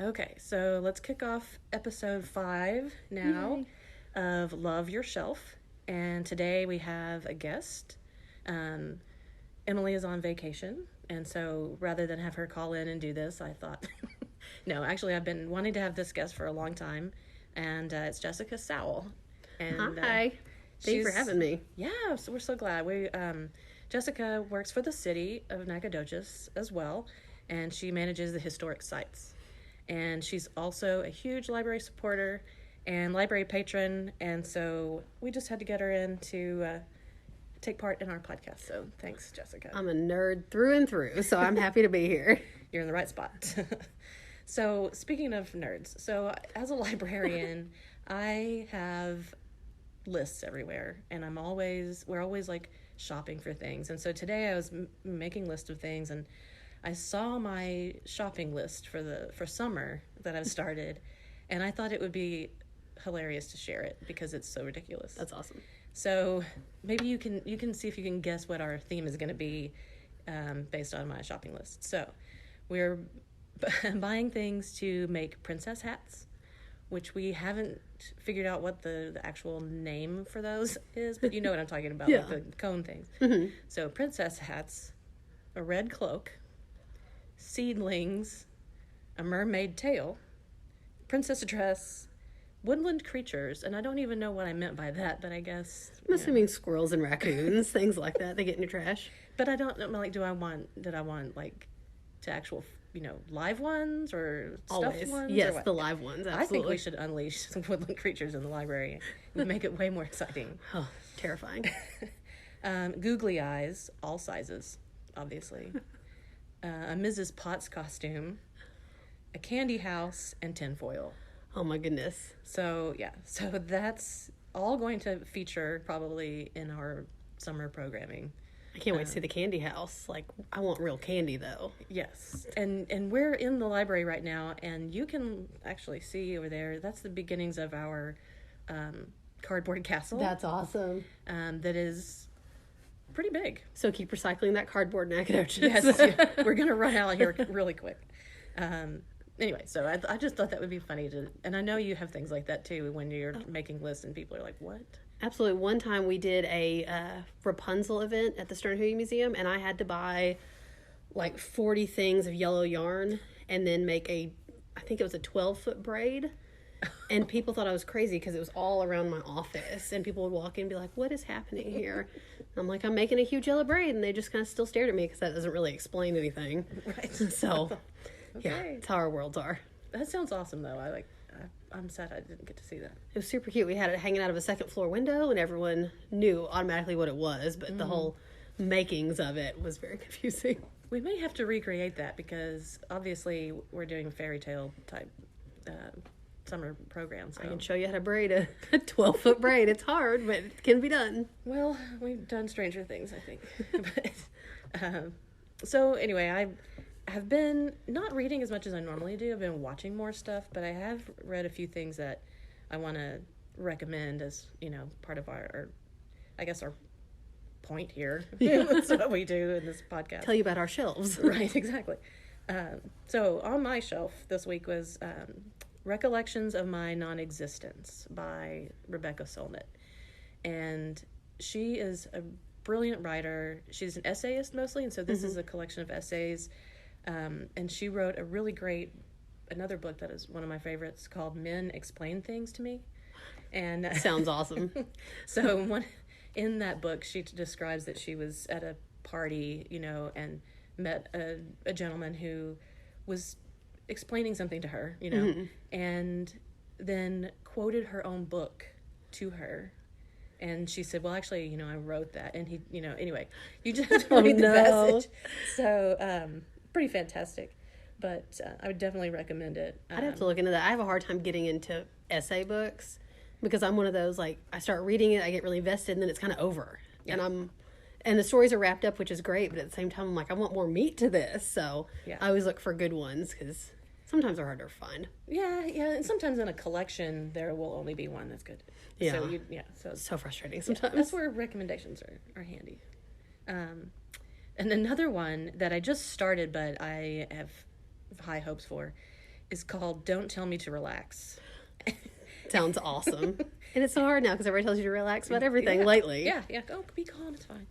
Okay, so let's kick off episode 5 now of Love Your Shelf. And today we have a guest. Emily is on vacation, and so rather than have her call in and do this, I thought, no, actually I've been wanting to have this guest for a long time, and it's Jessica Sowell. And, Hi. Thanks for having me. Yeah, so we're so glad. Jessica works for the city of Nacogdoches as well, and she manages the historic sites. And she's also a huge library supporter and library patron, and so we just had to get her in to take part in our podcast. So thanks, Jessica. I'm a nerd through and through, so I'm happy to be here. You're in the right spot. So speaking of nerds, so as a librarian, I have lists everywhere, and we're always like shopping for things. And so today I was making lists of things, and I saw my shopping list for summer that I've started, and I thought it would be hilarious to share it because it's so ridiculous. That's awesome. So maybe you can see if you can guess what our theme is going to be based on my shopping list. So we're buying things to make princess hats, which we haven't figured out what the actual name for those is, but you know what I'm talking about, Yeah. like the cone things. Mm-hmm. So princess hats, a red cloak, seedlings, a mermaid tail, princess dress, woodland creatures, and I don't even know what I meant by that, but I guess I'm assuming squirrels and raccoons, things like that, they get in your trash. But I don't know, like, did I want like to actual, live ones or stuffed Always. ones? Yes, or what? the live ones, absolutely. I think we should unleash some woodland creatures in the library. It would make it way more exciting. Oh, terrifying. Googly eyes, all sizes, obviously. A Mrs. Potts costume, a candy house, and tinfoil. Oh my goodness. So that's all going to feature probably in our summer programming. I can't wait to see the candy house. Like, I want real candy, though. Yes, and we're in the library right now, and you can actually see over there, that's the beginnings of our cardboard castle. That's awesome. That is pretty big. So keep recycling that cardboard, Nacogdoches. Yes, we're going to run out here really quick. Anyway, so I just thought that would be funny and I know you have things like that too when you're making lists and people are like, what? Absolutely. One time we did a Rapunzel event at the Sternhuey Museum, and I had to buy like 40 things of yellow yarn and then make I think it was a 12-foot braid. And people thought I was crazy because it was all around my office, and people would walk in and be like, what is happening here? I'm like, I'm making a huge yellow braid, and they just kind of still stared at me because that doesn't really explain anything. Right. So, Okay. yeah, it's how our worlds are. That sounds awesome though. I'm sad I didn't get to see that. It was super cute. We had it hanging out of a second floor window, and everyone knew automatically what it was, but the whole makings of it was very confusing. We may have to recreate that because obviously we're doing a fairy tale type summer program. So. I can show you how to braid a 12-foot braid. It's hard, but it can be done. Well, we've done stranger things, I think. So anyway, I have been not reading as much as I normally do. I've been watching more stuff, but I have read a few things that I want to recommend as, part of our point here. That's what we do in this podcast. Tell you about our shelves. Right, exactly. So on my shelf this week was Recollections of My Non-Existence by Rebecca Solnit. And she is a brilliant writer. She's an essayist mostly, and so this is a collection of essays. And she wrote a really great, another book that is one of my favorites called Men Explain Things to Me. And Sounds awesome. So in that book, she describes that she was at a party, and met a gentleman who was explaining something to her, and then quoted her own book to her. And she said, well, actually, I wrote that. And he, anyway, you just have to read the passage. So, pretty fantastic. But I would definitely recommend it. I'd have to look into that. I have a hard time getting into essay books because I'm one of those, like, I start reading it, I get really invested, and then it's kind of over. Yeah. And the stories are wrapped up, which is great, but at the same time, I'm like, I want more meat to this. So Yeah. I always look for good ones because sometimes they're hard to find. Yeah, and sometimes in a collection, there will only be one that's good. Yeah. So So frustrating sometimes. that's where recommendations are handy. And another one that I just started, but I have high hopes for, is called Don't Tell Me to Relax. Sounds awesome. And it's so hard now because everybody tells you to relax about everything lately. Yeah. Oh, be calm, it's fine.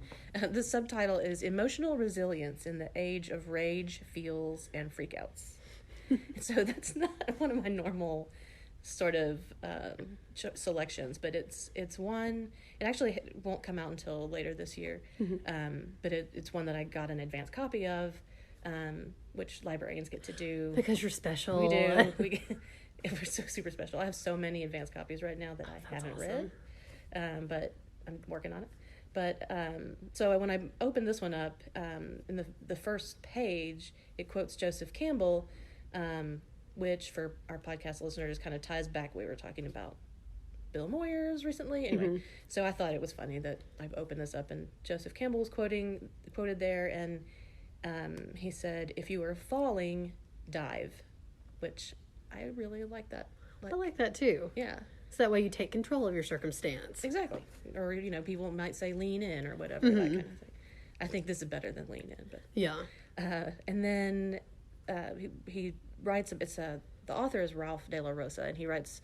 The subtitle is Emotional Resilience in the Age of Rage, Feels, and Freakouts. So that's not one of my normal sort of selections, but it's one. It actually won't come out until later this year, but it's one that I got an advance copy of, which librarians get to do. Because you're special. We do. We're so super special. I have so many advance copies right now that I haven't read, but I'm working on it. But so when I opened this one up, in the first page, it quotes Joseph Campbell, which for our podcast listeners kind of ties back what we were talking about Bill Moyers recently. Anyway, so I thought it was funny that I've opened this up and Joseph Campbell was quoted there, and he said, "If you are falling, dive," which I really like that. I like that too. Yeah. So that way you take control of your circumstance. Exactly. Or, people might say lean in or whatever, that kind of thing. I think this is better than lean in. But yeah. And then he writes, the author is Ralph De La Rosa, and he writes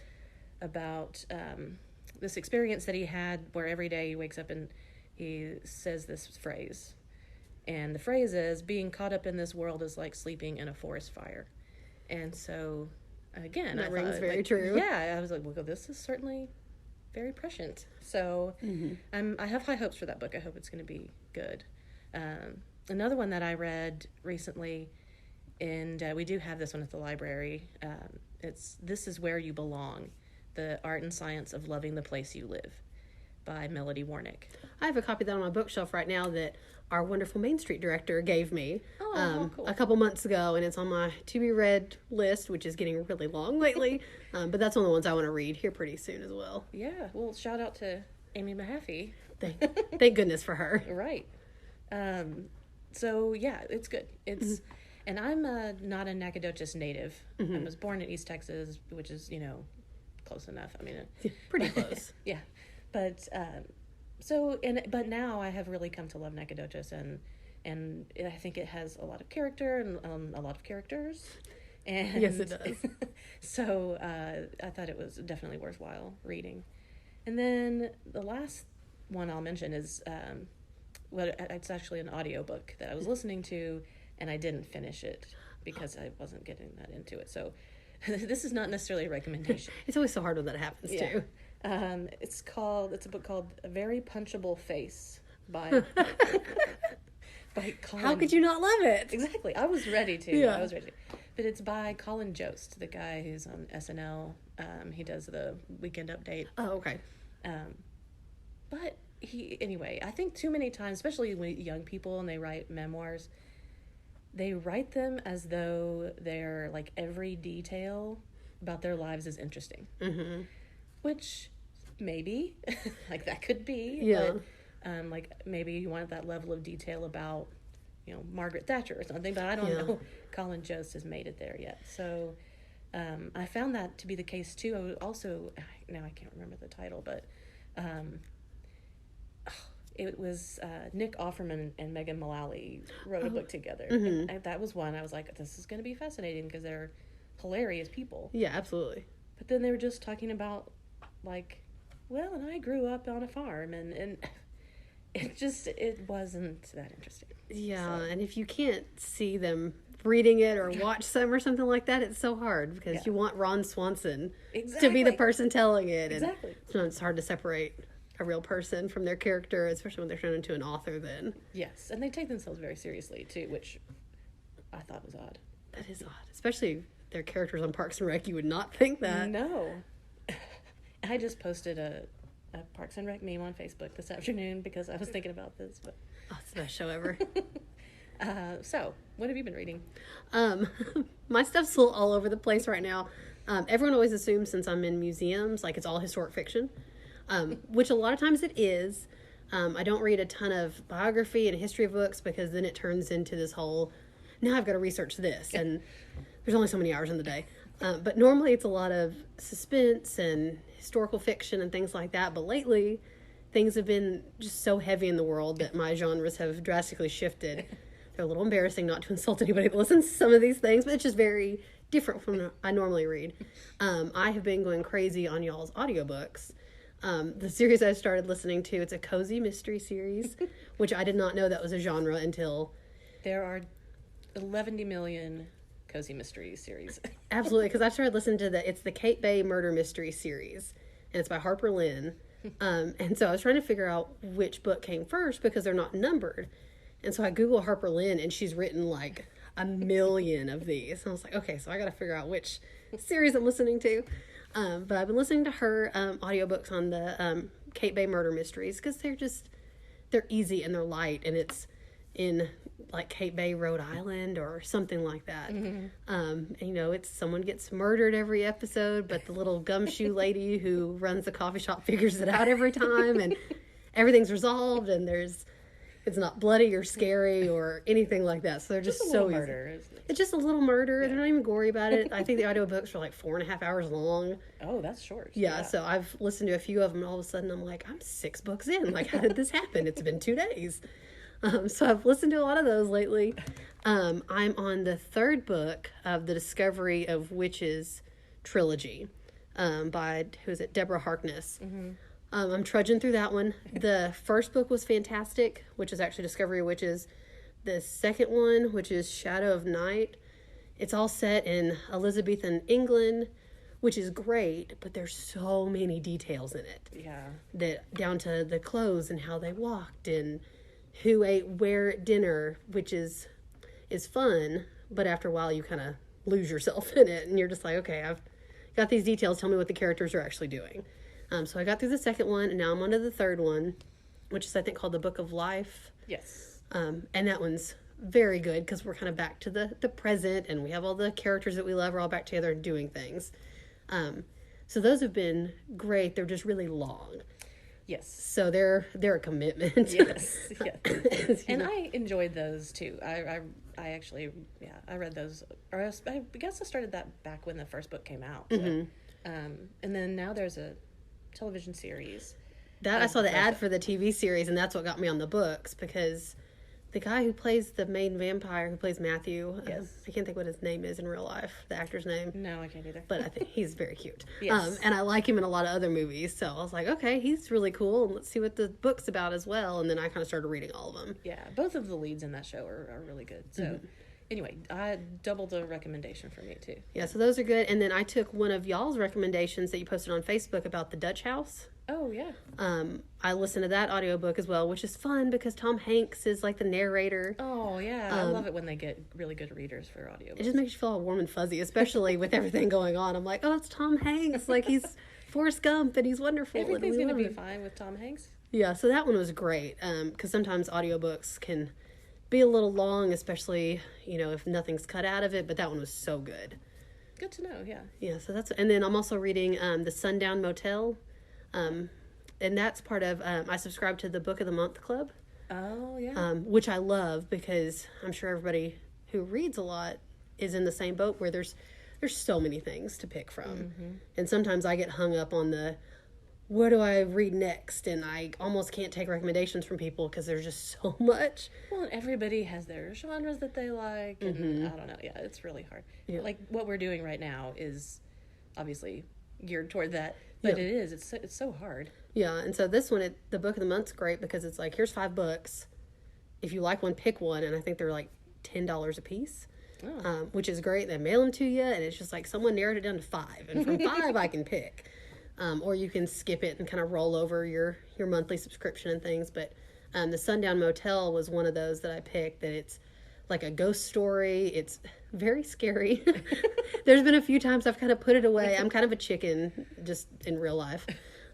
about this experience that he had where every day he wakes up and he says this phrase. And the phrase is, being caught up in this world is like sleeping in a forest fire. And so... Again, that I rings thought, very true. Yeah, I was like, well, this is certainly very prescient. So I have high hopes for that book. I hope it's going to be good. Another one that I read recently, and we do have this one at the library. It's This Is Where You Belong, The Art and Science of Loving the Place You Live by Melody Warnick. I have a copy of that on my bookshelf right now that our wonderful Main Street director gave me Cool. a couple months ago, and it's on my to-be-read list, which is getting really long lately, but that's one of the ones I want to read here pretty soon as well. Yeah, well, shout out to Amy Mahaffey. Thank goodness for her. Right. So, yeah, it's good. It's and I'm not a Nacogdoches native. I was born in East Texas, which is, close enough. I mean... pretty close. Yeah. But... but now I have really come to love Nacogdoches, and I think it has a lot of character and a lot of characters. And yes, it does. So I thought it was definitely worthwhile reading. And then the last one I'll mention is, it's actually an audiobook that I was listening to, and I didn't finish it because I wasn't getting that into it. So this is not necessarily a recommendation. It's always so hard when that happens, too. It's a book called A Very Punchable Face by Colin. How could you not love it? Exactly. I was ready to. Yeah. I was ready to. But it's by Colin Jost, the guy who's on SNL. He does the Weekend Update. Oh, okay. But anyway, I think too many times, especially with young people and they write memoirs, they write them as though they're like every detail about their lives is interesting. Mm-hmm. Which maybe, like that could be. Yeah. But, like maybe you want that level of detail about, Margaret Thatcher or something, but I don't know. Colin Jost has made it there yet. So I found that to be the case too. I was also, now I can't remember the title, but it was Nick Offerman and Megan Mullally wrote a book together. Mm-hmm. And that was one I was like, this is going to be fascinating because they're hilarious people. Yeah, absolutely. But then they were just talking about and I grew up on a farm and it wasn't that interesting. Yeah, and if you can't see them reading it or watch some or something like that, it's so hard because you want Ron Swanson to be the person telling it. Exactly. And sometimes it's hard to separate a real person from their character, especially when they're turned into an author then. Yes, and they take themselves very seriously too, which I thought was odd. That is odd, especially their characters on Parks and Rec. You would not think that. No. I just posted a Parks and Rec meme on Facebook this afternoon because I was thinking about this. But it's the best show ever. So, what have you been reading? My stuff's all over the place right now. Everyone always assumes since I'm in museums, like it's all historic fiction, which a lot of times it is. I don't read a ton of biography and history books because then it turns into this whole, now I've got to research this, and there's only so many hours in the day. But normally it's a lot of suspense and historical fiction and things like that. But lately, things have been just so heavy in the world that my genres have drastically shifted. They're a little embarrassing not to insult anybody that listens to some of these things, but it's just very different from what I normally read. I have been going crazy on y'all's audiobooks. The series I started listening to, it's a cozy mystery series, which I did not know that was a genre until... There are 11 million cozy mystery series. Absolutely, because I started listening to it's the Kate Bay Murder Mystery series, and it's by Harper Lynn. And so I was trying to figure out which book came first because they're not numbered. And so I Googled Harper Lynn, and she's written like a million of these. And I was like, okay, so I got to figure out which series I'm listening to. But I've been listening to her audiobooks on the Kate Bay Murder Mysteries because they're easy and they're light, and it's in like Kate Bay, Rhode Island or something like that. And, it's someone gets murdered every episode, but the little gumshoe lady who runs the coffee shop figures it out every time, and everything's resolved, and it's not bloody or scary or anything like that. So they're just so easy. Murder, isn't it? It's just a little murder. Yeah. They're not even gory about it. I think the audiobooks are like 4.5 hours long. Oh, that's short. Yeah, so I've listened to a few of them, and all of a sudden I'm like, I'm 6 books in. Like, how did this happen? It's been 2 days. So I've listened to a lot of those lately. I'm on the 3rd book of the Discovery of Witches trilogy by, Deborah Harkness. I'm trudging through that one. The first book was fantastic, which is actually Discovery of Witches. The second one, which is Shadow of Night, it's all set in Elizabethan England, which is great, but there's so many details in it. Yeah. That down to the clothes and how they walked and who ate where at dinner, which is fun, but after a while you kind of lose yourself in it, and you're just like, okay, I've got these details, tell me what the characters are actually doing. So I got through the second one, and now I'm on to the third one, which is, I think, called The Book of Life. Yes. And that one's very good, because we're kind of back to the present, and we have all the characters that we love are all back together and doing things. So those have been great. They're just really long. Yes. So they're a commitment. Yes. Yes. And I enjoyed those too. I actually, I read those, or I guess I started that back when the first book came out. So, and then now there's a television series. That I saw the ad for the TV series, and that's what got me on the books, because the guy who plays the main vampire, who plays Matthew, yes. I can't think what his name is in real life, the actor's name. No, I can't either. But I think he's very cute. Yes. And I like him in a lot of other movies, so I was like, okay, he's really cool, and let's see what the book's about as well. And then I kind of started reading all of them. Yeah, both of the leads in that show are really good. So anyway, I doubled the recommendation for me too. Yeah, so those are good. And then I took one of y'all's recommendations that you posted on Facebook about the Dutch House. Oh, yeah. I listened to that audiobook as well, which is fun because Tom Hanks is like the narrator. Oh, yeah. I love it when they get really good readers for audiobooks. It just makes you feel all warm and fuzzy, especially with everything going on. I'm like, oh, it's Tom Hanks. Like, he's Forrest Gump, and he's wonderful. Everything's going to be fine with Tom Hanks. Yeah, so that one was great, because sometimes audiobooks can be a little long, especially, if nothing's cut out of it, but that one was so good. Good to know, yeah. Yeah, so and then I'm also reading The Sundown Motel. And that's part of, I subscribe to the Book of the Month Club. Oh, yeah. Which I love, because I'm sure everybody who reads a lot is in the same boat where there's so many things to pick from. And sometimes I get hung up on what do I read next? And I almost can't take recommendations from people because there's just so much. Well, everybody has their genres that they like. And I don't know. Yeah, it's really hard. Yeah. Like what we're doing right now is obviously geared toward that. But it is. It's so hard. Yeah, and so this one, the Book of the Month's great because it's like, here's 5 books. If you like one, pick one. And I think they're like $10 a piece, which is great. They mail them to you, and it's just like someone narrowed it down to 5. And from 5, I can pick. Or you can skip it and kind of roll over your monthly subscription and things. But the Sundown Motel was one of those that I picked, that it's like a ghost story. It's very scary. There's been a few times I've kind of put it away. I'm kind of a chicken just in real life.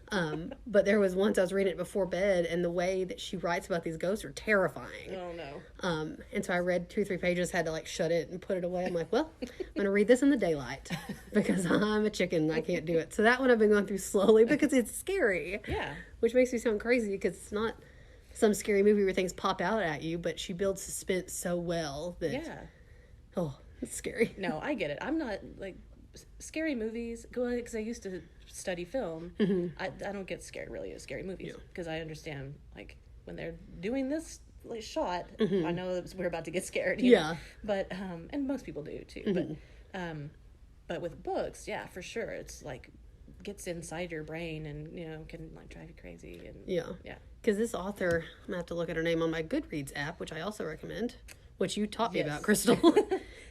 But there was once I was reading it before bed, and the way that she writes about these ghosts are terrifying. Oh, no. And so I read 2 or 3 pages, had to like shut it and put it away. I'm like, well, I'm going to read this in the daylight because I'm a chicken and I can't do it. So that one I've been going through slowly because it's scary. Yeah. Which makes me sound crazy because it's not some scary movie where things pop out at you, but she builds suspense so well that, oh, it's scary. No, I get it. I'm not, like, scary movies, because I used to study film. I don't get scared, really, of scary movies, because I understand, like, when they're doing this like, shot, I know that we're about to get scared. You know? But, and most people do, too. But but with books, yeah, for sure, it's like gets inside your brain and can like drive you crazy. And yeah. Because this author, I'm gonna have to look at her name on my Goodreads app, which I also recommend, which you taught me about, Crystal.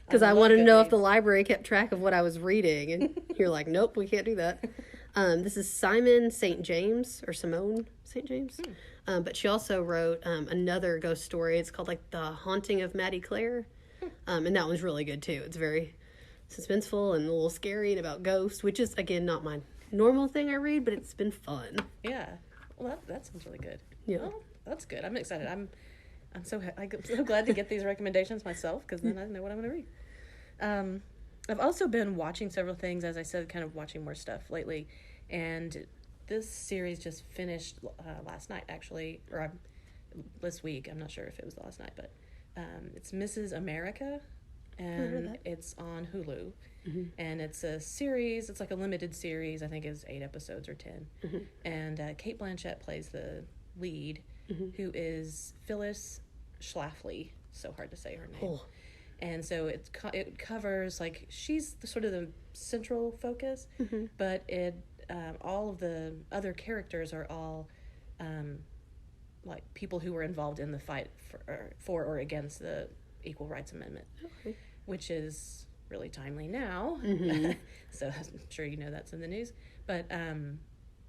Because I wanted to know if the library kept track of what I was reading, and you're like, nope, we can't do that. This is Simone St. James. But she also wrote another ghost story. It's called like The Haunting of Maddie Clare. And that one's really good too. It's very suspenseful and a little scary and about ghosts, which is, again, not my normal thing I read, but it's been fun. Yeah. Well, that sounds really good. Yeah. Well, that's good. I'm excited. I'm so glad to get these recommendations myself, because then I know what I'm going to read. I've also been watching several things, as I said, kind of watching more stuff lately, and this series just finished last night, actually, or this week. I'm not sure if it was last night, but it's Mrs. America, and it's on Hulu. Mm-hmm. And it's a series. It's like a limited series. I think it's 8 episodes or 10. Mm-hmm. And Kate Blanchett plays the lead, who is Phyllis Schlafly. So hard to say her name. Oh. And so it covers, like, she's sort of the central focus, but all of the other characters are all like people who were involved in the fight for or against the Equal Rights Amendment, which is really timely now. Mm-hmm. So I'm sure you know that's in the news. But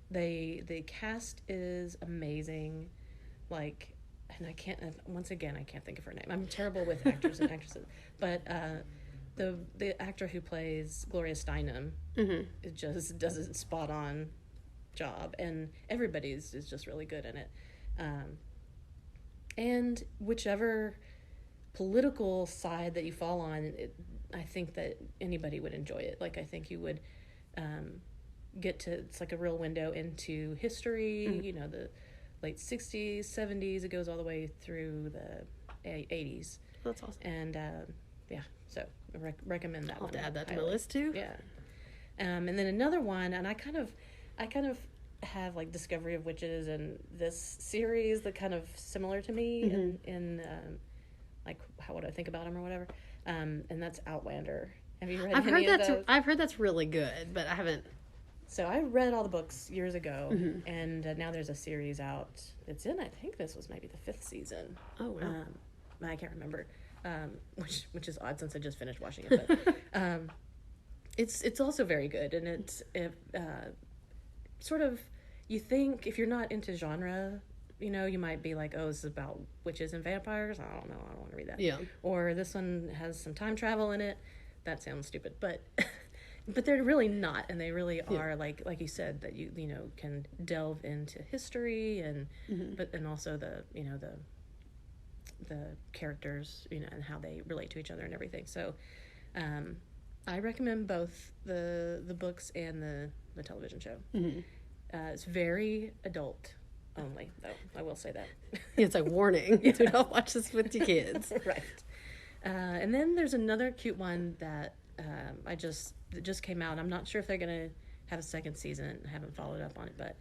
the cast is amazing. Like, and I can't think of her name. I'm terrible with actors and actresses. But the actor who plays Gloria Steinem it just does a spot on job, and everybody is just really good in it. And whichever political side that you fall on, I think that anybody would enjoy it. Like, I think you would it's like a real window into history, the late 60s, 70s. It goes all the way through the 80s. That's awesome. And, so I recommend that one. I'll have to add that to my list, too. Yeah. And then another one, and I kind of have, like, Discovery of Witches and this series that kind of similar to me in like, how would I think about them or whatever. And that's Outlander. Have you read any of those? I've heard that's really good, but I haven't. So I read all the books years ago, and now there's a series out. It's in, I think this was maybe the 5th season. Oh, wow. I can't remember, which is odd since I just finished watching it. But it's also very good, and it sort of, you think, if you're not into genre, you might be like, oh, this is about witches and vampires. I don't know. I don't want to read that. Yeah. Or this one has some time travel in it. That sounds stupid, but but they're really not, and they really are like you said, that you can delve into history and and also the characters, and how they relate to each other and everything. So I recommend both the books and the television show. It's very adult only, though, I will say that. It's like, warning, do not watch this with your kids. Right. And then there's another cute one that it just came out. I'm not sure if they're going to have a second season. I haven't followed up on it, but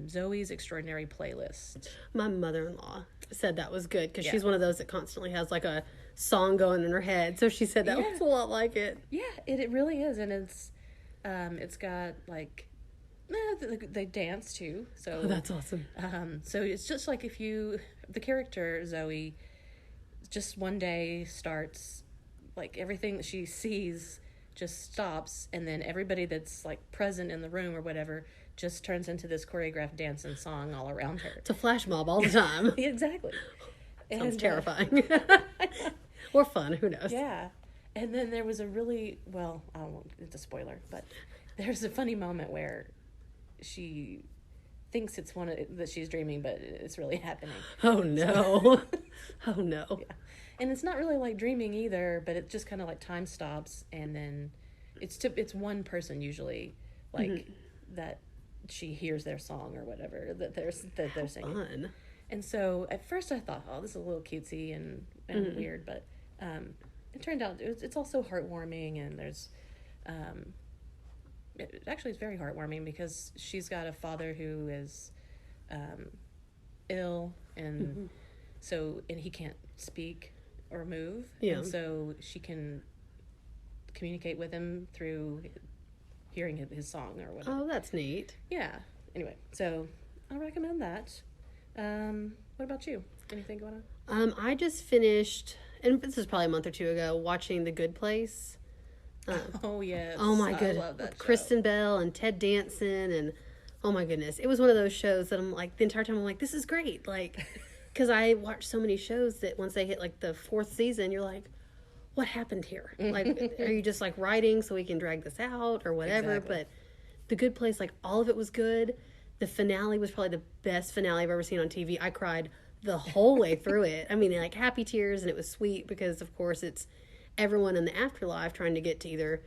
Zoe's Extraordinary Playlist. My mother-in-law said that was good, because she's one of those that constantly has like a song going in her head. So she said that was a lot like it. Yeah, it really is, and it's got like they dance too. So that's awesome. So it's just like the character Zoe, just one day starts, like, everything that she sees just stops, and then everybody that's like present in the room or whatever just turns into this choreographed dance and song all around her. It's a flash mob all the time. Exactly. Sounds terrifying. Or fun, who knows. Yeah. And then there was a really, well, I don't want, it's a spoiler, but there's a funny moment where she thinks it's that she's dreaming, but it's really happening. Oh no. Oh no. Yeah. And it's not really like dreaming either, but it just kind of like time stops, and then it's one person usually, like, that she hears their song or whatever that they're singing. Fun. And so at first I thought, oh, this is a little cutesy and weird, but it turned out it's also heartwarming, and there's it's very heartwarming, because she's got a father who is ill, and so he can't speak or move, and so she can communicate with him through hearing his song or whatever. Oh, that's neat. Yeah. Anyway, so I recommend that. What about you? Anything going on? I just finished, and this was probably a month or two ago, watching The Good Place. Oh yes. Oh my I goodness. love that show. Kristen Bell and Ted Danson, and oh my goodness. It was one of those shows that I'm like, the entire time I'm like, this is great. Like, because I watch so many shows that once they hit like the fourth season, you're like, what happened here? Like, are you just like writing so we can drag this out or whatever? Exactly. But The Good Place, like all of it was good. The finale was probably the best finale I've ever seen on TV. I cried the whole way through it. I mean, like happy tears, and it was sweet because, of course, it's everyone in the afterlife trying to get to either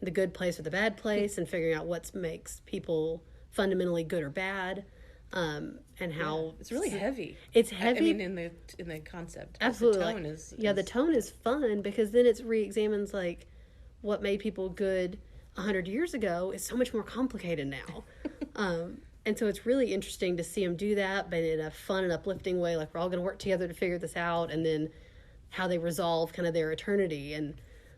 the good place or the bad place and figuring out what makes people fundamentally good or bad, and how it's really heavy. It's heavy. I mean, in the concept, absolutely. The tone is the tone is fun because then it re-examines like what made people good 100 years ago is so much more complicated now. And so it's really interesting to see them do that, but in a fun and uplifting way. Like, we're all going to work together to figure this out, and then how they resolve kind of their eternity. And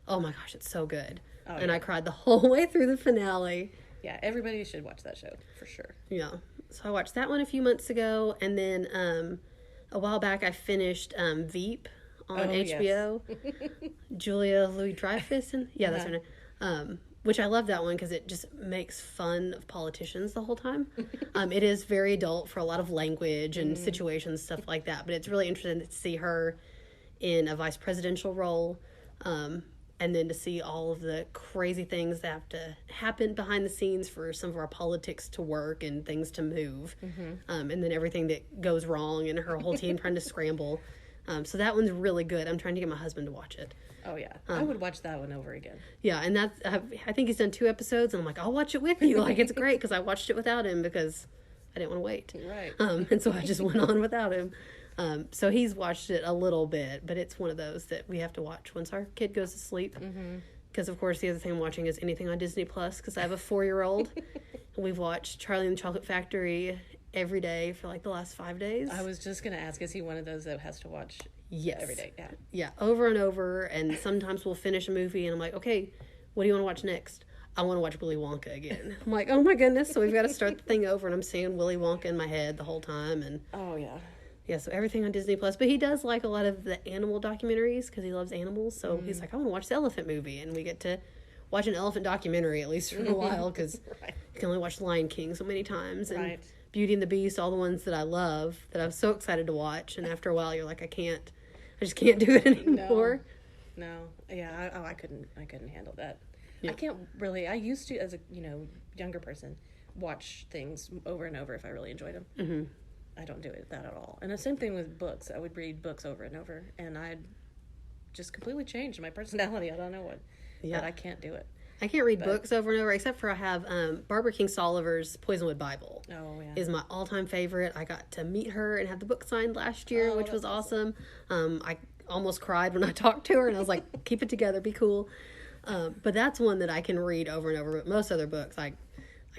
oh my gosh, it's so good. Oh, and yeah. I cried the whole way through the finale. Yeah, everybody should watch that show for sure. Yeah. So I watched that one a few months ago, and then a while back I finished Veep on HBO. Yes. Julia Louis-Dreyfus, and that's her name. Which I love that one because it just makes fun of politicians the whole time. It is very adult for a lot of language and situations, stuff like that. But it's really interesting to see her in a vice presidential role, and then to see all of the crazy things that have to happen behind the scenes for some of our politics to work and things to move, and then everything that goes wrong and her whole team trying to scramble. So that one's really good. I'm trying to get my husband to watch it. Oh, yeah. I would watch that one over again. Yeah, and that's, I think he's done 2 episodes, and I'm like, I'll watch it with you. Like, it's great, because I watched it without him because I didn't want to wait. Right. And so I just went on without him. So he's watched it a little bit, but it's one of those that we have to watch once our kid goes to sleep. Because, of course, the other thing I'm watching is anything on Disney Plus, because I have a 4-year-old. And we've watched Charlie and the Chocolate Factory every day for, like, the last 5 days. I was just going to ask, is he one of those that has to watch every day? Yeah. Yeah, over and over. And sometimes we'll finish a movie, and I'm like, okay, what do you want to watch next? I want to watch Willy Wonka again. I'm like, oh, my goodness. So we've got to start the thing over, and I'm seeing Willy Wonka in my head the whole time. And oh, yeah. Yeah, so everything on Disney Plus. But he does like a lot of the animal documentaries because he loves animals. So he's like, I want to watch the elephant movie. And we get to watch an elephant documentary, at least for a while, because you can only watch Lion King so many times. And Beauty and the Beast, all the ones that I love, that I'm so excited to watch. And after a while, you're like, I just can't do it anymore. No. Yeah, I couldn't handle that. Yeah. I can't really, I used to, as a, younger person, watch things over and over if I really enjoyed them. Mm-hmm. I don't do that at all. And the same thing with books. I would read books over and over, and I'd just completely changed my personality. I don't know what, but I can't do it. I can't read books over and over, except for I have Barbara Kingsolver's Poisonwood Bible. Oh, yeah. Is my all-time favorite. I got to meet her and have the book signed last year, which was awesome. I almost cried when I talked to her, and I was like, keep it together, be cool. But that's one that I can read over and over. But most other books, I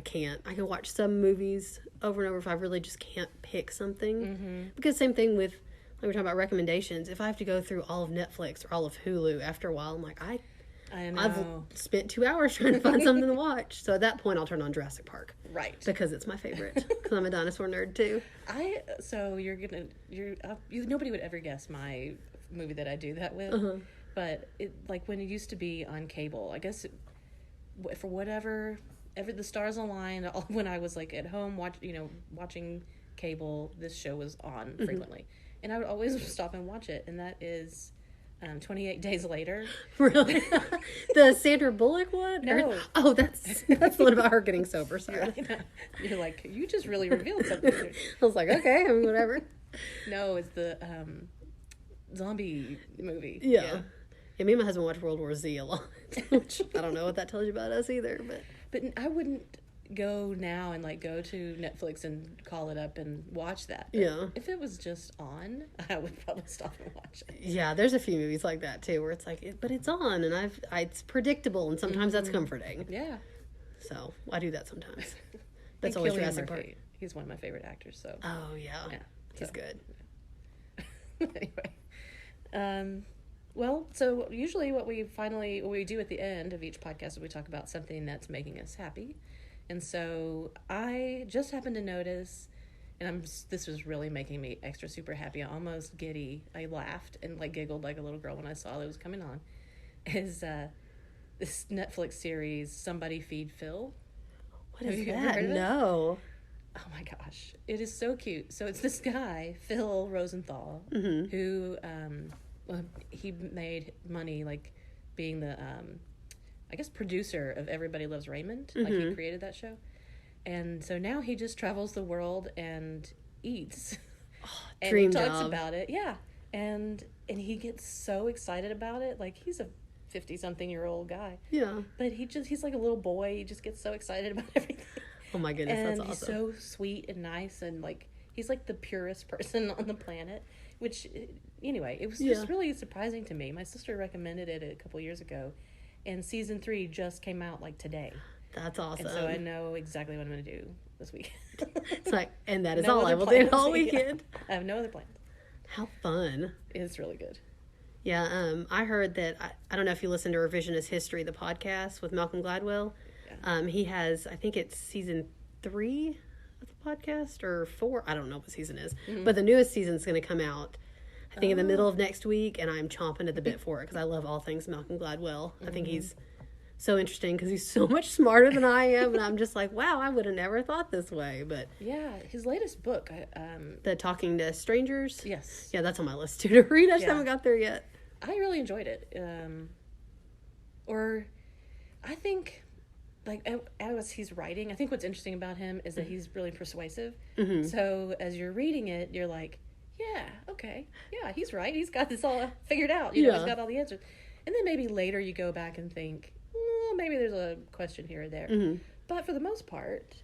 can't. I can watch some movies over and over if I really just can't pick something. Because same thing with, like we're talking about recommendations, if I have to go through all of Netflix or all of Hulu after a while, I'm like, I know. I've spent 2 hours trying to find something to watch. So at that point, I'll turn on Jurassic Park. Right. Because it's my favorite. Because I'm a dinosaur nerd too. Nobody would ever guess my movie that I do that with. But like when it used to be on cable, I guess for whatever the stars aligned, when I was like at home watching cable, this show was on frequently, and I would always stop and watch it. And that is 28 Days Later. Really? The Sandra Bullock one? No. Oh, that's the one about her getting sober. Sorry. You're like, you just really revealed something. I was like, okay, I mean, whatever. No, it's the zombie movie. Yeah. Me and my husband watch World War Z a lot, which I don't know what that tells you about us either. But I wouldn't go now and go to Netflix and call it up and watch that. But if it was just on, I would probably stop and watch it. Yeah, there's a few movies like that too, where it's like, but it's on, and it's predictable, and sometimes that's comforting. Yeah. So I do that sometimes. That's always Jurassic Park. He's one of my favorite actors. So. Oh yeah. He's good. Anyway, Well, so usually what we do at the end of each podcast is we talk about something that's making us happy. And so I just happened to notice, and this was really making me extra super happy, almost giddy. I laughed and like giggled like a little girl when I saw it was coming on. Is this Netflix series, Somebody Feed Phil? What is that? No. Oh my gosh, it is so cute. So it's this guy, Phil Rosenthal, who he made money like being the I guess producer of Everybody Loves Raymond. Like he created that show, and so now he just travels the world and eats, and he talks about it. Yeah, and he gets so excited about it. Like he's a 50-something-year-old guy. Yeah, but he's like a little boy. He just gets so excited about everything. Oh my goodness, and that's awesome. He's so sweet and nice, and like he's like the purest person on the planet. Which, anyway, it was just really surprising to me. My sister recommended it a couple years ago, and season 3 just came out like today. That's awesome. And so I know exactly what I'm going to do this week. It's like, and that is all I will do all weekend. Yeah. I have no other plans. How fun! It's really good. Yeah, I heard that. I don't know if you listen to Revisionist History, the podcast with Malcolm Gladwell. He has, I think it's season 3 of the podcast, or 4. I don't know what season is. But the newest season is going to come out, I think, in the middle of next week, and I'm chomping at the bit for it because I love all things Malcolm Gladwell. I think he's so interesting because he's so much smarter than I am, and I'm just like, wow, I would have never thought this way. But yeah, his latest book, The Talking to Strangers. Yes. Yeah, that's on my list too to read. I just haven't got there yet. I really enjoyed it. Or I think, like, as he's writing, I think what's interesting about him is that he's really persuasive. So as you're reading it, you're like, yeah, okay, yeah, he's right. He's got this all figured out. You know, he's got all the answers. And then maybe later you go back and think, maybe there's a question here or there. But for the most part,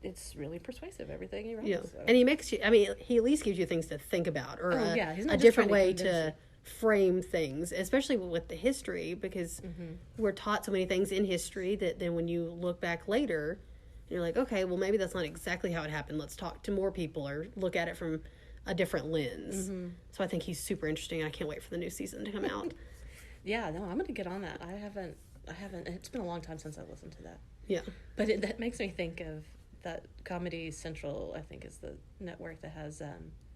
it's really persuasive, everything he writes. Yeah. So. And he makes you, I mean, he at least gives you things to think about, or he's a different way to frame things, especially with the history, because we're taught so many things in history that then when you look back later, you're like, okay, well, maybe that's not exactly how it happened. Let's talk to more people or look at it from a different lens. So I think he's super interesting. I can't wait for the new season to come out. Yeah, no, I'm going to get on that. I haven't, it's been a long time since I listened to that. Yeah. But that makes me think of that Comedy Central, I think is the network that has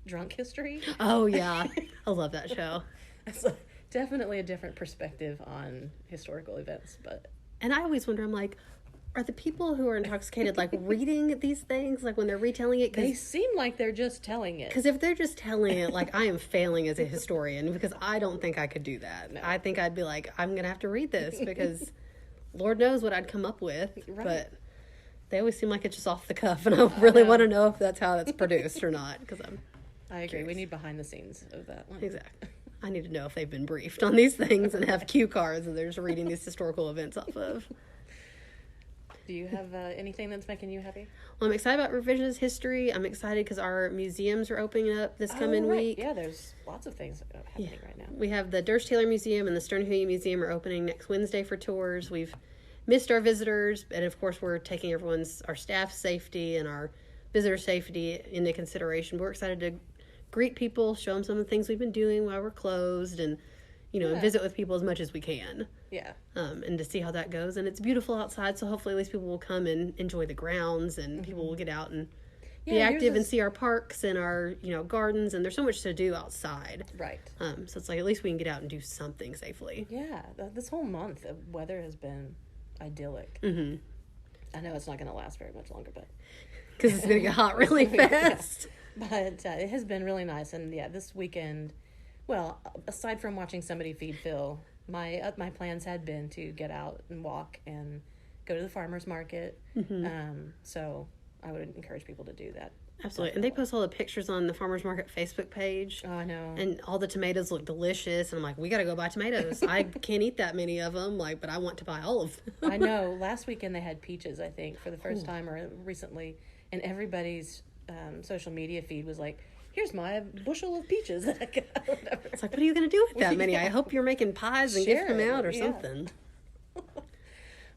Drunk History. Oh, yeah. I love that show. It's definitely a different perspective on historical events. And I always wonder, I'm like, are the people who are intoxicated, like, reading these things, like, when they're retelling it? They seem like they're just telling it. Because if they're just telling it, like, I am failing as a historian, because I don't think I could do that. No. I think I'd be like, I'm going to have to read this, because Lord knows what I'd come up with. Right. But they always seem like it's just off the cuff, and I really want to know if that's how it's produced or not, because I agree. curious. We need behind the scenes of that one. Exactly. I need to know if they've been briefed on these things and have cue cards that they're just reading these historical events off of. Do you have anything that's making you happy? Well, I'm excited about Revisionist History. I'm excited because our museums are opening up this coming week. Yeah, there's lots of things happening right now. We have the Durst Taylor Museum and the Stern-Huey Museum are opening next Wednesday for tours. We've missed our visitors, and of course we're taking our staff safety and our visitor safety into consideration. We're excited to greet people, show them some of the things we've been doing while we're closed, and visit with people as much as we can. Yeah. And to see how that goes. And it's beautiful outside, so hopefully at least people will come and enjoy the grounds, and people will get out and be active and see our parks and our, gardens, and there's so much to do outside. Right. So it's like at least we can get out and do something safely. Yeah. This whole month, the weather has been idyllic. I know it's not going to last very much longer, but... Because it's going to get hot really fast. But it has been really nice. And yeah, this weekend... Well, aside from watching Somebody Feed Phil, my plans had been to get out and walk and go to the farmer's market. So I would encourage people to do that. Absolutely. And they post all the pictures on the farmer's market Facebook page. Oh, I know. And all the tomatoes look delicious. And I'm like, we got to go buy tomatoes. I can't eat that many of them, but I want to buy all of them. I know. Last weekend they had peaches, I think, for the first time or recently. And everybody's social media feed was like, here's my bushel of peaches that I got. It's like, what are you going to do with that many? I hope you're making pies and giving them out or something.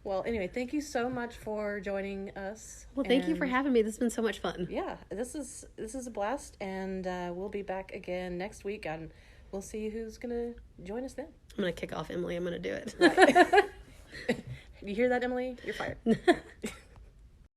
Well, anyway, thank you so much for joining us. Well, thank you for having me. This has been so much fun. Yeah, this is a blast, and we'll be back again next week. And we'll see who's going to join us then. I'm going to kick off Emily. I'm going to do it. Right. You hear that, Emily? You're fired.